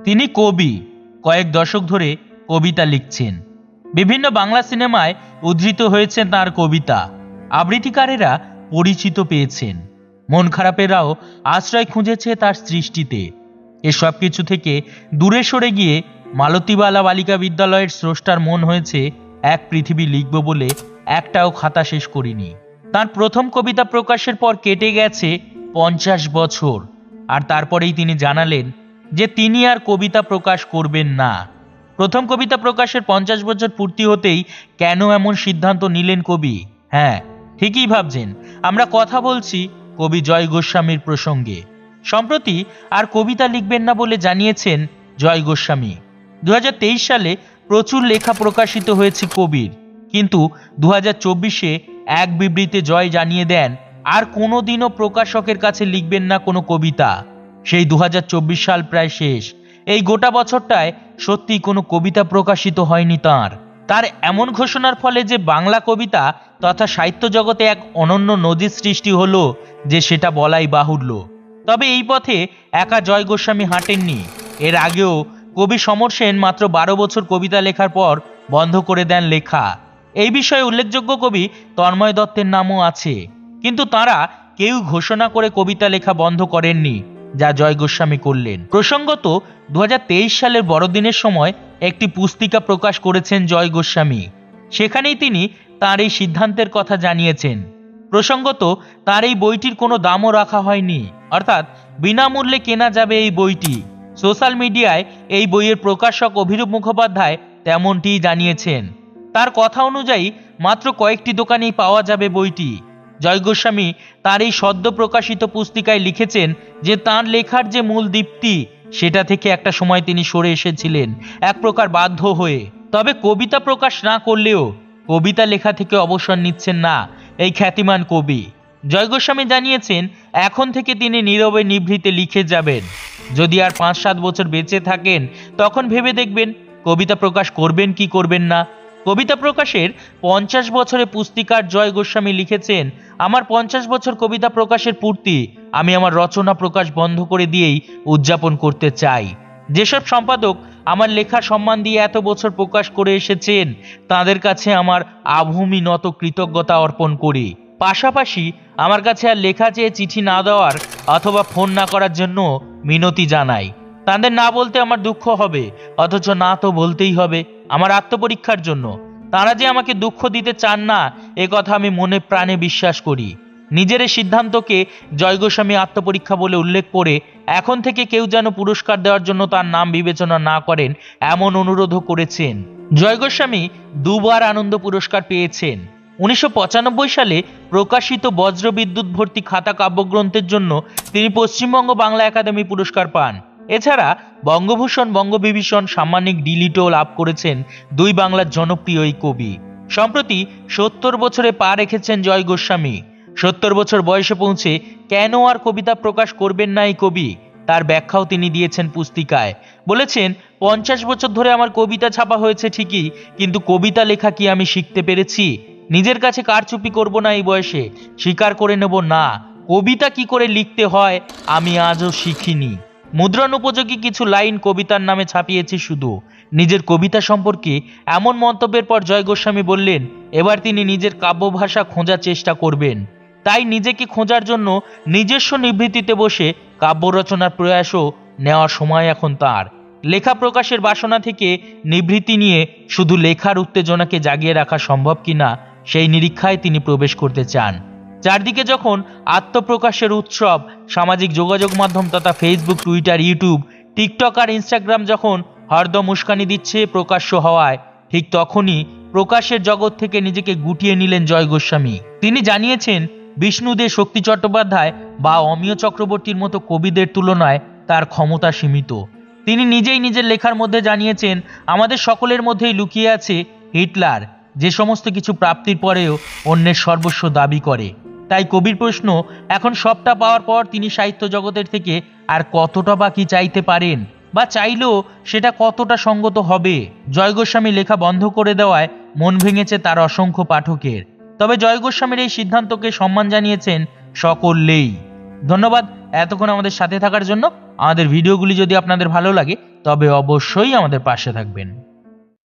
তিনি কবি, কয়েক দশক ধরে কবিতা লিখছেন। বিভিন্ন বাংলা সিনেমায় উদ্ধৃত হয়েছে তার কবিতা। আবৃত্তিকারেরা পরিচিত পেয়েছেন, মন খারাপেরাও আশ্রয় খুঁজেছে তার সৃষ্টিতে। এসব কিছু থেকে দূরে সরে গিয়ে মালতীবালা বালিকা বিদ্যালয়ের স্রষ্টার মন হয়েছে এক পৃথিবী লিখব বলে একটাও খাতা শেষ করিনি। তার প্রথম কবিতা প্রকাশের পর কেটে গেছে 50 বছর, আর তারপরেই তিনি জানালেন যে তিনি আর কবিতা প্রকাশ করবেন না। প্রথম কবিতা প্রকাশের 50 বছর পূর্তি হতেই কেন এমন সিদ্ধান্ত নিলেন কবি? হ্যাঁ, ঠিকই ভাবছেন, আমরা কথা বলছি কবি জয় গোস্বামীর প্রসঙ্গে। সম্প্রতি আর কবিতা লিখবেন না বলে জানিয়েছেন জয় গোস্বামী। 2023 সালে প্রচুর লেখা প্রকাশিত হয়েছে কবির, কিন্তু 2024-এ এক বিবৃতিতে জয় জানিয়ে দেন আর কোনোদিনও প্রকাশকের কাছে লিখবেন না কোনো কবিতা। সেই 2024 সাল প্রায় শেষ। এই গোটা বছরটায় সত্যি কোনো কবিতা প্রকাশিত হয়নি তার এমন ঘোষণার ফলে যে বাংলা কবিতা তথা সাহিত্য জগতে এক অনন্য নজির সৃষ্টি হলো, যে সেটা বলাই বাহুল্য। তবে এই পথে একা জয় গোস্বামী হাঁটেননি। এর আগেও কবি সমর সেন মাত্র 12 বছর কবিতা লেখার পর বন্ধ করে দেন লেখা। এই বিষয়ে উল্লেখযোগ্য কবি তন্ময় দত্তের নামও আছে, কিন্তু তারা কেউ ঘোষণা করে কবিতা লেখা বন্ধ করেননি, যা জয় গোস্বামী করলেন। প্রসঙ্গত 2023 সালের বড়দিনের সময় একটি পুস্তিকা প্রকাশ করেছেন জয় গোস্বামী। সেখানেই তিনি তার এই সিদ্ধান্তের কথা জানিয়েছেন। প্রসঙ্গত তার এই বইটির কোনো দামও রাখা হয়নি, অর্থাৎ বিনামূল্যে কেনা যাবে এই বইটি। সোশ্যাল মিডিয়ায় এই বইয়ের প্রকাশক অভিরূপ মুখোপাধ্যায় তেমনটিই জানিয়েছেন। তার কথা অনুযায়ী মাত্র কয়েকটি দোকানেই পাওয়া যাবে বইটি। জয় গোস্বামী তার এই সদ্য প্রকাশিত পুস্তিকায় লিখেছেন যে তাঁর লেখার যে মূল দীপ্তি, সেটা থেকে একটা সময় তিনি সরে এসেছিলেন এক প্রকার বাধ্য হয়ে। তবে কবিতা প্রকাশ না করলেও কবিতা লেখা থেকে অবসর নিচ্ছেন না এই খ্যাতিমান কবি। জয় গোস্বামী জানিয়েছেন এখন থেকে তিনি নীরবে নিভৃতে লিখে যাবেন। যদি আর 5-7 বছর বেঁচে থাকেন তখন ভেবে দেখবেন কবিতা প্রকাশ করবেন কি করবেন না। কবিতা প্রকাশের 50 বছরে পুস্তিকার জয় গোস্বামী লিখেছেন, আমার 50 বছর কবিতা প্রকাশের পূর্তি আমি আমার রচনা প্রকাশ বন্ধ করে দিয়েই উদযাপন করতে চাই। যেসব সম্পাদক আমার লেখা সম্মান দিয়ে এত বছর প্রকাশ করে এসেছেন তাদের কাছে আমার আভূমি নত কৃতজ্ঞতা অর্পণ করি। পাশাপাশি আমার কাছে আর লেখা চেয়ে চিঠি না দেওয়ার অথবা ফোন না করার জন্য মিনতি জানাই। তাদের না বলতে আমার দুঃখ হবে, অথচ না তো বলতেই হবে আমার আত্মপরীক্ষার জন্য। তারা যে আমাকে দুঃখ দিতে চান না এ কথা আমি মনে প্রাণে বিশ্বাস করি। নিজের এই সিদ্ধান্তকে জয় গোস্বামী আত্মপরীক্ষা বলে উল্লেখ করে এখন থেকে কেউ যেন পুরস্কার দেওয়ার জন্য তার নাম বিবেচনা না করেন এমন অনুরোধও করেছেন। জয় গোস্বামী 2 বার আনন্দ পুরস্কার পেয়েছেন। 1995 সালে প্রকাশিত বজ্রবিদ্যুৎ ভর্তি খাতা কাব্যগ্রন্থের জন্য তিনি পশ্চিমবঙ্গ বাংলা একাডেমি পুরস্কার পান। এছাড়া বঙ্গভূষণ, বঙ্গবিভূষণ, সাম্মানিক ডিলিটও লাভ করেছেন 2 বাংলার জনপ্রিয় এই কবি। সম্প্রতি 70 বছরে পা রেখেছেন জয় গোস্বামী। 70 বছর বয়সে পৌঁছে কেন আর কবিতা প্রকাশ করবেন না এই কবি, তার ব্যাখ্যাও তিনি দিয়েছেন পুস্তিকায়। বলেছেন, 50 বছর ধরে আমার কবিতা ছাপা হয়েছে ঠিকই, কিন্তু কবিতা লেখা কি আমি শিখতে পেরেছি? নিজের কাছে কারচুপি করব না এই বয়সে, স্বীকার করে নেব না কবিতা কি করে লিখতে হয় আমি আজও শিখিনি। মুদ্রণ উপযোগী কিছু লাইন কবিতার নামে ছাপিয়েছি শুধু। নিজের কবিতা সম্পর্কে এমন মন্তব্যের পর জয় গোস্বামী বললেন এবার তিনি নিজের কাব্য ভাষা খোঁজার চেষ্টা করবেন। তাই নিজেকে খোঁজার জন্য নিজস্ব নিভৃতিতে বসে কাব্য রচনার প্রয়াসও নেওয়ার সময় এখন তার। লেখা প্রকাশের বাসনা থেকে নিভৃতি নিয়ে শুধু লেখার উত্তেজনাকে জাগিয়ে রাখা সম্ভব কিনা সেই নিরীক্ষায় তিনি প্রবেশ করতে চান। চারদিকে যখন আত্মপ্রকাশের উৎসব, সামাজিক যোগাযোগ মাধ্যম তথা ফেসবুক, টুইটার, ইউটিউব, টিকটক আর ইনস্টাগ্রাম যখন হরদম উস্কানি দিচ্ছে প্রকাশ্য হওয়ায়, ঠিক তখনই প্রকাশের জগৎ থেকে নিজেকে গুটিয়ে নিলেন জয় গোস্বামী। তিনি জানিয়েছেন বিষ্ণু দে, শক্তি চট্টোপাধ্যায় বা অমিয় চক্রবর্তীর মতো কবিদের তুলনায় তার ক্ষমতা সীমিত। তিনি নিজেই নিজের লেখার মধ্যে জানিয়েছেন আমাদের সকলের মধ্যেই লুকিয়ে আছে হিটলার, যে সমস্ত কিছু প্রাপ্তির পরেও অন্যের সর্বস্ব দাবি করে। তাই কবির প্রশ্ন, এখন সবটা পাওয়ার পর তিনি সাহিত্য জগতের থেকে আর কতটা বাকি চাইতে পারেন, বা চাইলেও সেটা কতটা সঙ্গত হবে। জয় গোস্বামী লেখা বন্ধ করে দেওয়ায় মন ভেঙেছে তার অসংখ্য পাঠকের। তবে জয় গোস্বামীর এই সিদ্ধান্তকে সম্মান জানিয়েছেন সকলেই। ধন্যবাদ এতক্ষণ আমাদের সাথে থাকার জন্য। আমাদের ভিডিওগুলি যদি আপনাদের ভালো লাগে তবে অবশ্যই আমাদের পাশে থাকবেন।